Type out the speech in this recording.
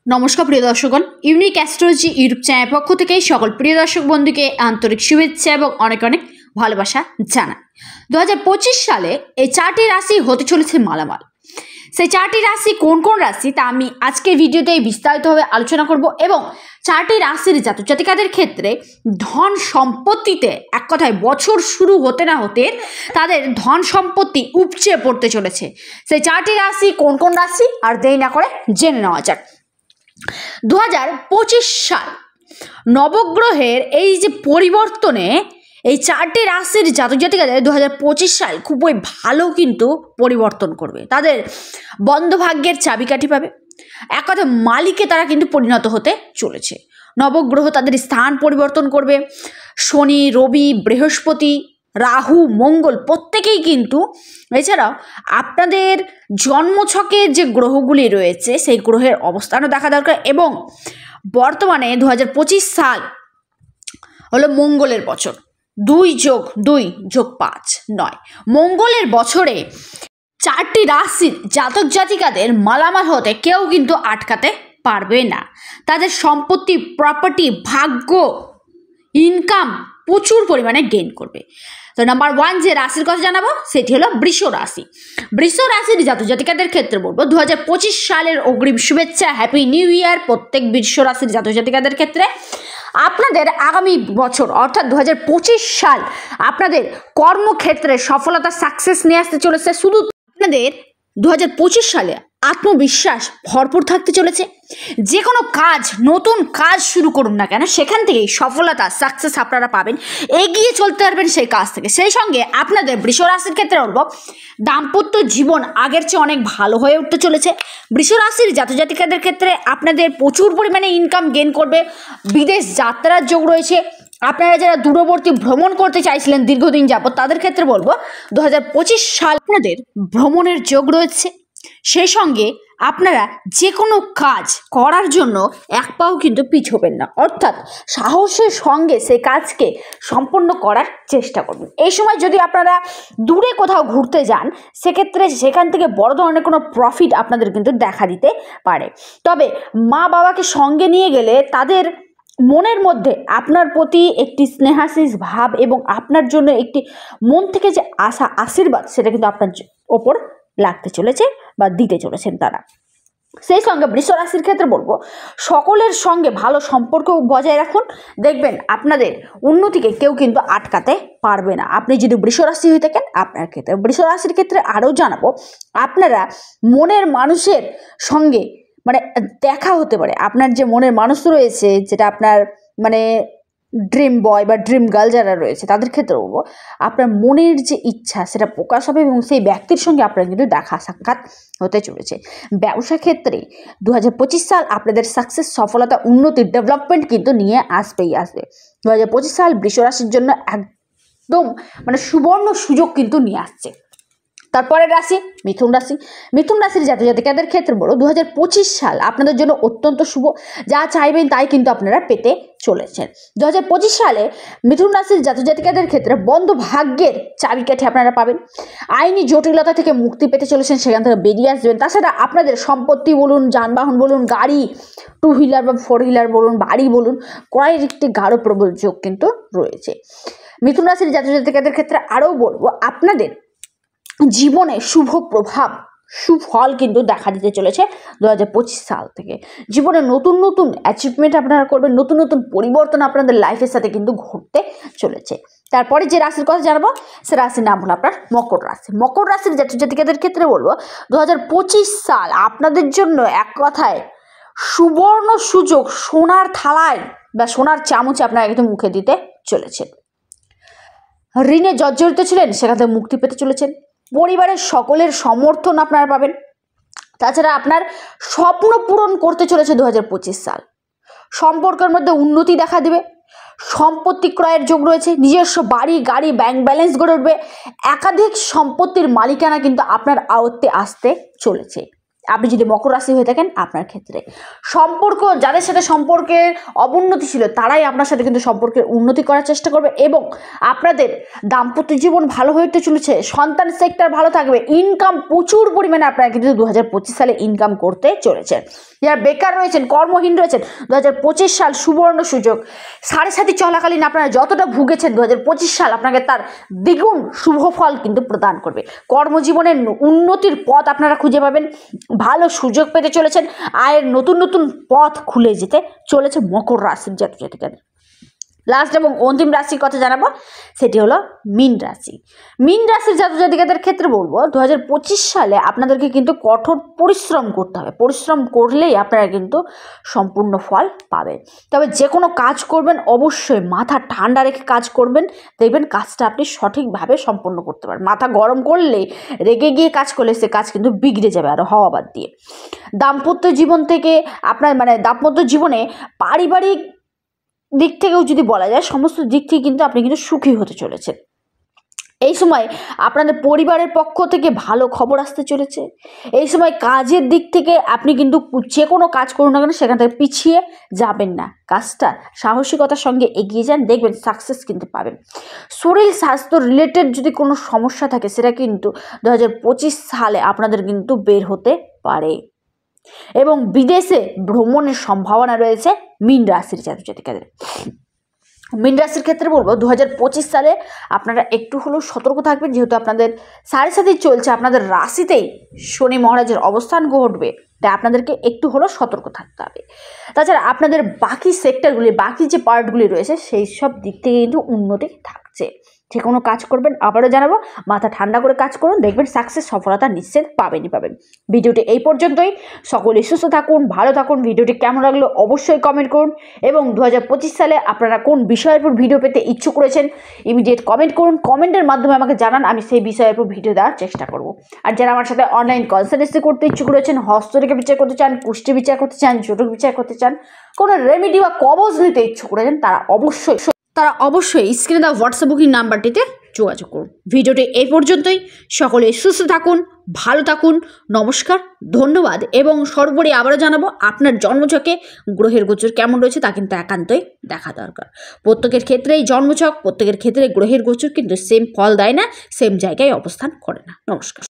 নমস্কার প্রিয় দর্শকগণ, unique astrology YouTube channel পক্ষ থেকে সকল প্রিয় দর্শক বন্ধুকে আন্তরিক শুভেচ্ছা এবং অনেক অনেক ভালোবাসা জানাই। 2025 সালে এই 4টি রাশি হতে চলেছে মালামাল। সেই 4টি রাশি কোন কোন রাশি তা আমি আজকের ভিডিওতে বিস্তারিতভাবে আলোচনা করব এবং 4টি রাশির জাতক জাতিকাদের ক্ষেত্রে ধন সম্পত্তিতে এক কথায় বছর শুরু হতে না হতে তাদের ধন সম্পত্তি উপচে পড়তে চলেছে। সেই 4টি রাশি কোন কোন রাশি আর দেরি না করে জেনে নেওয়া যাক। 2025 সাল নবগ্রহের এই যে পরিবর্তনে এই 4টি রাশির জাতক জাতিকাদের 2025 সাল খুবই ভালো কিন্তু পরিবর্তন করবে। তাদের বন্ধ ভাগ্যের চাবিকাঠি পাবে, এক কথা মালিকে তারা কিন্তু পরিণত হতে চলেছে। নবগ্রহ তাদের স্থান পরিবর্তন করবে। শনি, রবি, বৃহস্পতি, রাহু, মঙ্গল প্রত্যেকেই কিন্তু, এছাড়াও আপনাদের জন্মছকে যে গ্রহগুলি রয়েছে সেই গ্রহের অবস্থানও দেখা দরকার। এবং বর্তমানে 2025 সাল হলো মঙ্গলের বছর, 2+2+5=9 মঙ্গলের বছরে 4টি রাশির জাতক জাতিকাদের মালামাল হতে কেউ কিন্তু আটকাতে পারবে না। তাদের সম্পত্তি, প্রপার্টি, ভাগ্য, ইনকাম প্রচুর পরিমাণে গেইন করবে। তো নাম্বার 1 যে রাশির কথা জানাবো সেটি হলো বৃষ রাশি। বৃষ রাশির জাতক জাতিকাদের ক্ষেত্রে বলবো 2025 সালের অগ্রিম শুভেচ্ছা, হ্যাপি নিউ ইয়ার প্রত্যেক বৃষ রাশির জাতক জাতিকাদের ক্ষেত্রে। আপনাদের আগামী বছর অর্থাৎ 2025 সাল আপনাদের কর্মক্ষেত্রে সফলতা, সাকসেস নিয়ে আসতে চলেছে। শুধু আপনাদের 2025 সালে আত্মবিশ্বাস ভরপুর থাকতে চলেছে। যে কোনো কাজ, নতুন কাজ শুরু করুন না কেন, সেখান থেকেই সফলতা, সাকসেস আপনারা পাবেন, এগিয়ে চলতে পারবেন সেই কাজ থেকে। সেই সঙ্গে আপনাদের বৃষ রাশির ক্ষেত্রে বলবো দাম্পত্য জীবন আগের চেয়ে অনেক ভালো হয়ে উঠতে চলেছে। বৃষ রাশির জাতক জাতিকাদের ক্ষেত্রে আপনাদের প্রচুর পরিমাণে ইনকাম গেইন করবে। বিদেশ যাত্রার যোগ রয়েছে। আপনারা যারা দূরবর্তী ভ্রমণ করতে চাইছিলেন দীর্ঘদিন যাবত, তাদের ক্ষেত্রে বলবো 2025 সাল আপনাদের ভ্রমণের যোগ রয়েছে। সেই সঙ্গে আপনারা যে কোনো কাজ করার জন্য এক পাও কিন্তু পিছোবেন না, অর্থাৎ সাহসের সঙ্গে সেই কাজকে সম্পন্ন করার চেষ্টা করবেন। এই সময় যদি আপনারা দূরে কোথাও ঘুরতে যান, সেক্ষেত্রে সেখান থেকে বড় ধরনের কোনো প্রফিট আপনাদের কিন্তু দেখা দিতে পারে। তবে মা বাবাকে সঙ্গে নিয়ে গেলে তাদের মনের মধ্যে আপনার প্রতি একটি স্নেহাশিস ভাব এবং আপনার জন্য একটি মন থেকে যে আশা, আশীর্বাদ, সেটা কিন্তু আপনার ওপর লাগতে চলেছে বা দিতে চলেছেন তারা। সেই সঙ্গে বৃষ রাশির ক্ষেত্রে বলবো সকলের সঙ্গে ভালো সম্পর্ক বজায় রাখুন, দেখবেন আপনাদের উন্নতিকে কেউ কিন্তু আটকাতে পারবে না। আপনি যদি বৃষ রাশি হয়ে থাকেন, আপনার ক্ষেত্রে বৃষ রাশির ক্ষেত্রে আরও জানাবো আপনারা মনের মানুষের সঙ্গে দেখা হতে পারে। আপনার যে মনের মানুষ রয়েছে, যেটা আপনার ড্রিম বয় বা ড্রিম গার্ল যারা রয়েছে, তাদের ক্ষেত্রে বলবো আপনার মনের যে ইচ্ছা সেটা প্রকাশ হবে এবং সেই ব্যক্তির সঙ্গে আপনার কিন্তু দেখা সাক্ষাৎ হতে চলেছে। ব্যবসা ক্ষেত্রে 2025 সাল আপনাদের সাকসেস, সফলতা, উন্নতি, ডেভেলপমেন্ট কিন্তু নিয়ে আসবেই আসবে। 2025 সাল বৃষ রাশির জন্য একদম সুবর্ণ সুযোগ কিন্তু নিয়ে আসছে। তারপরের রাশি মিথুন রাশি। মিথুন রাশির জাতক জাতিকাদের ক্ষেত্রে বলো 2025 সাল আপনাদের জন্য অত্যন্ত শুভ। যা চাইবেন তাই কিন্তু আপনারা পেতে চলেছেন। 2025 সালে মিথুন রাশির জাতক জাতিকাদের ক্ষেত্রে বন্ধ ভাগ্যের চাবিকাঠি আপনারা পাবেন। আইনি জটিলতা থেকে মুক্তি পেতে চলেছেন, সেখান থেকে বেরিয়ে আসবেন। তাছাড়া আপনাদের সম্পত্তি বলুন, যানবাহন বলুন, গাড়ি, 2 হুইলার বা 4 হুইলার বলুন, বাড়ি বলুন, ক্রয়ের একটি গাঢ় প্রবল যোগ কিন্তু রয়েছে। মিথুন রাশির জাতক জাতিকাদের ক্ষেত্রে আরও বলবো আপনাদের জীবনে শুভ প্রভাব, সুফল কিন্তু দেখা দিতে চলেছে 2025 সাল থেকে। জীবনে নতুন নতুন অ্যাচিভমেন্ট আপনারা করবেন, নতুন নতুন পরিবর্তন আপনাদের লাইফের সাথে কিন্তু ঘটতে চলেছে। তারপরে যে রাশির কথা জানাবো সে রাশির নাম হলো আপনার মকর রাশি। মকর রাশির জাতক জাতিকাদের ক্ষেত্রে বলবো 2025 সাল আপনাদের জন্য এক কথায় সুবর্ণ সুযোগ, সোনার থালায় বা সোনার চামচে আপনারা কিন্তু মুখে দিতে চলেছেন। ঋণে জর্জরিত ছিলেন, সেখান থেকে মুক্তি পেতে চলেছেন। পরিবারের সকলের সমর্থন আপনারা পাবেন। তাছাড়া আপনার স্বপ্ন পূরণ করতে চলেছে 2025 সাল। সম্পর্কের মধ্যে উন্নতি দেখা দেবে। সম্পত্তি ক্রয়ের যোগ রয়েছে। নিজস্ব বাড়ি, গাড়ি, ব্যাংক ব্যালেন্স গড়ে উঠবে। একাধিক সম্পত্তির মালিকানা কিন্তু আপনার আয়ত্তে আসতে চলেছে। আপনি যদি মকর রাশি হয়ে থাকেন আপনার ক্ষেত্রে সম্পর্ক, যাদের সাথে সম্পর্কের অবনতি ছিল তারাই আপনার সাথে কিন্তু সম্পর্কের উন্নতি করার চেষ্টা করবে এবং আপনাদের দাম্পত্য জীবন ভালো হতে চলেছে, সন্তান সেক্টর ভালো থাকবে, ইনকাম প্রচুর পরিমাণে আপনারা কিন্তু 2025 সালে ইনকাম করতে চলেছেন। যারা বেকার রয়েছেন, কর্মহীন রয়েছেন, 2025 সাল সুবর্ণ সুযোগ। সাড়ে সাথী চলাকালীন আপনারা যতটা ভুগেছেন 2025 সাল আপনাকে তার দ্বিগুণ শুভ ফল কিন্তু প্রদান করবে। কর্মজীবনের উন্নতির পথ আপনারা খুঁজে পাবেন, ভালো সুযোগ পেতে চলেছেন, আয়ের নতুন নতুন পথ খুলে যেতে চলেছে মকর রাশির জাতক জাতিকাদের। লাস্ট এবং অন্তিম রাশির কথা জানাবো, সেটি হলো মীন রাশি। মীন রাশির জাতক জাতিকাদের ক্ষেত্রে বলবো 2025 সালে আপনাদেরকে কিন্তু কঠোর পরিশ্রম করতে হবে, পরিশ্রম করলেই আপনারা কিন্তু সম্পূর্ণ ফল পাবেন। তবে যে কোনো কাজ করবেন অবশ্যই মাথা ঠান্ডা রেখে কাজ করবেন, দেখবেন কাজটা আপনি সঠিকভাবে সম্পন্ন করতে পারেন। মাথা গরম করলে, রেগে গিয়ে কাজ করলে সে কাজ কিন্তু বিগড়ে যাবে আরও হাওয়া বাদ দিয়ে। দাম্পত্য জীবন থেকে আপনার দাম্পত্য জীবনে পারিবারিক দিক থেকেও যদি বলা যায়, সমস্ত দিক থেকে কিন্তু আপনি কিন্তু সুখী হতে চলেছেন। এই সময় আপনাদের পরিবারের পক্ষ থেকে ভালো খবর আসতে চলেছে। এই সময় কাজের দিক থেকে আপনি কিন্তু যে কোনো কাজ করুন না কেন সেখান থেকে পিছিয়ে যাবেন না, কাজটা সাহসিকতার সঙ্গে এগিয়ে যান, দেখবেন সাকসেস কিন্তু পাবেন। শরীর স্বাস্থ্য রিলেটেড যদি কোনো সমস্যা থাকে সেটা কিন্তু 2025 সালে আপনাদের কিন্তু বের হতে পারে এবং বিদেশে ভ্রমণের সম্ভাবনা রয়েছে মীন রাশির জাতক জাতিকাদের। মীন রাশির ক্ষেত্রে বলবো 2025 সালে আপনারা একটু হলেও সতর্ক থাকবেন, যেহেতু আপনাদের সাড়ে সাথে চলছে, আপনাদের রাশিতেই শনি মহারাজের অবস্থান ঘটবে, তাই আপনাদেরকে একটু হলেও সতর্ক থাকতে হবে। তাছাড়া আপনাদের বাকি সেক্টরগুলি, বাকি যে পার্টগুলি রয়েছে সেই সব দিক থেকে কিন্তু উন্নতি থাকছে। যে কোনো কাজ করবেন, আবারও জানাবো, মাথা ঠান্ডা করে কাজ করুন, দেখবেন সাকসেস, সফলতা নিশ্চিত পাবেনই পাবেন। ভিডিওটি এই পর্যন্তই, সকলে সুস্থ থাকুন, ভালো থাকুন। ভিডিওটি কেমন লাগলো অবশ্যই কমেন্ট করুন এবং 2025 সালে আপনারা কোন বিষয়ের উপর ভিডিও পেতে ইচ্ছুক করেছেন ইমিডিয়েট কমেন্ট করুন। কমেন্টের মাধ্যমে আমাকে জানান, আমি সেই বিষয়ের উপর ভিডিও দেওয়ার চেষ্টা করব। আর যারা আমার সাথে অনলাইন কনসালটেন্সি করতে ইচ্ছুক রয়েছেন, হস্তরেখা বিচার করতে চান, কুষ্টি বিচার করতে চান, জটক বিচার করতে চান, কোনো রেমেডি বা কবজ নিতে ইচ্ছুক রয়েছেন, তারা অবশ্যই স্ক্রিনে দেওয়া হোয়াটসঅ্যাপ বুকিং নাম্বারটিতে যোগাযোগ করুন। ভিডিওটি এই পর্যন্তই, সকলে সুস্থ থাকুন, ভালো থাকুন, নমস্কার, ধন্যবাদ। এবং সর্বোপরি আবারও জানাবো, আপনার জন্মছকে গ্রহের গোচর কেমন রয়েছে তা কিন্তু একান্তই দেখা দরকার। প্রত্যেকের ক্ষেত্রেই জন্মছক, প্রত্যেকের ক্ষেত্রে গ্রহের গোচর কিন্তু সেম ফল দেয় না, সেম জায়গায় অবস্থান করে না। নমস্কার।